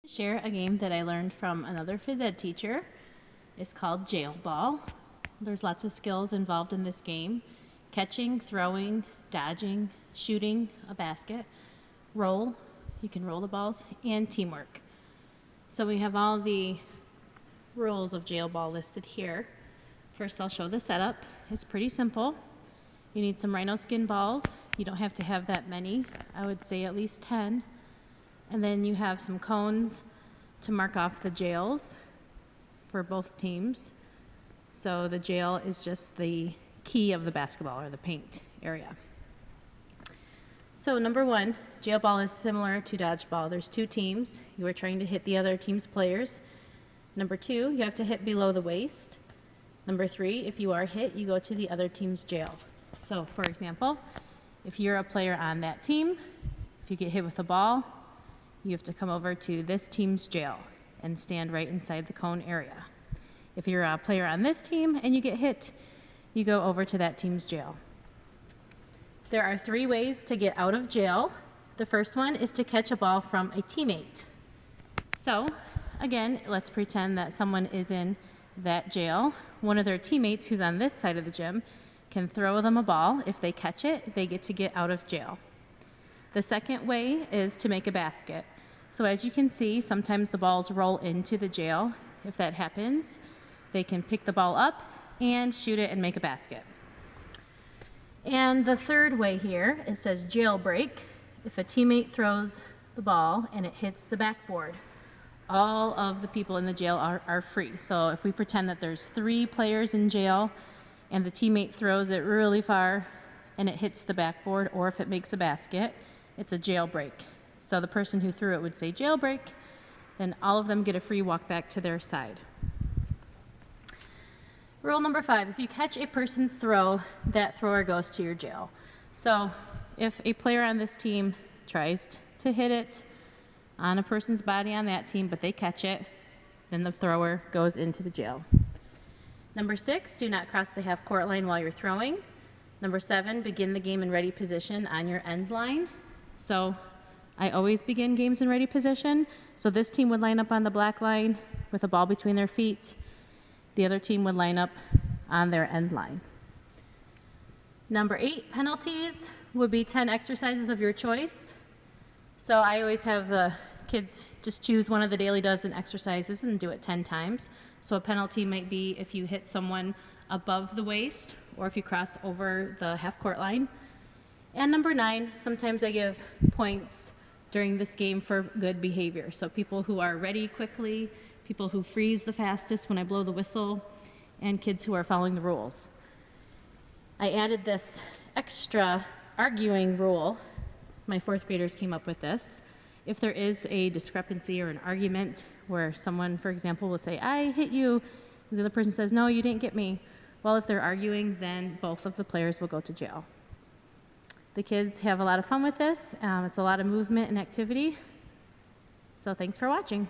Share a game that I learned from another phys ed teacher. It's called Jail Ball. There's lots of skills involved in this game: catching, throwing, dodging, shooting a basket, roll, you can roll the balls, and teamwork. So we have all the rules of Jail Ball listed here. First, I'll show the setup. It's pretty simple. You need some rhino skin balls. You don't have to have that many. I would say at least 10. And then you have some cones to mark off the jails for both teams. So the jail is just the key of the basketball, or the paint area. So number one, jail ball is similar to dodgeball. There's two teams. You are trying to hit the other team's players. Number two, you have to hit below the waist. Number three, if you are hit, you go to the other team's jail. So for example, if you're a player on that team, if you get hit with a ball, you have to come over to this team's jail and stand right inside the cone area. If you're a player on this team and you get hit, you go over to that team's jail. There are 3 ways to get out of jail. The first one is to catch a ball from a teammate. So again, let's pretend that someone is in that jail. One of their teammates who's on this side of the gym can throw them a ball. If they catch it, they get to get out of jail. The second way is to make a basket. So as you can see, sometimes the balls roll into the jail. If that happens, they can pick the ball up and shoot it and make a basket. And the third way here, it says jailbreak. If a teammate throws the ball and it hits the backboard, all of the people in the jail are free. So if we pretend that there's 3 players in jail and the teammate throws it really far and it hits the backboard, or if it makes a basket, it's a jailbreak. So the person who threw it would say jailbreak, then all of them get a free walk back to their side. Rule number 5, if you catch a person's throw, that thrower goes to your jail. So if a player on this team tries to hit it on a person's body on that team, but they catch it, then the thrower goes into the jail. Number 6, do not cross the half court line while you're throwing. Number 7, begin the game in ready position on your end line. So I always begin games in ready position. So this team would line up on the black line with a ball between their feet. The other team would line up on their end line. Number 8, penalties would be 10 exercises of your choice. So I always have the kids just choose one of the daily dozen exercises and do it 10 times. So a penalty might be if you hit someone above the waist, or if you cross over the half court line. And number 9, sometimes I give points during this game for good behavior. So people who are ready quickly, people who freeze the fastest when I blow the whistle, and kids who are following the rules. I added this extra arguing rule. My 4th graders came up with this. If there is a discrepancy or an argument where someone, for example, will say, "I hit you," and the other person says, "No, you didn't get me." Well, if they're arguing, then both of the players will go to jail. The kids have a lot of fun with this. It's a lot of movement and activity. So thanks for watching.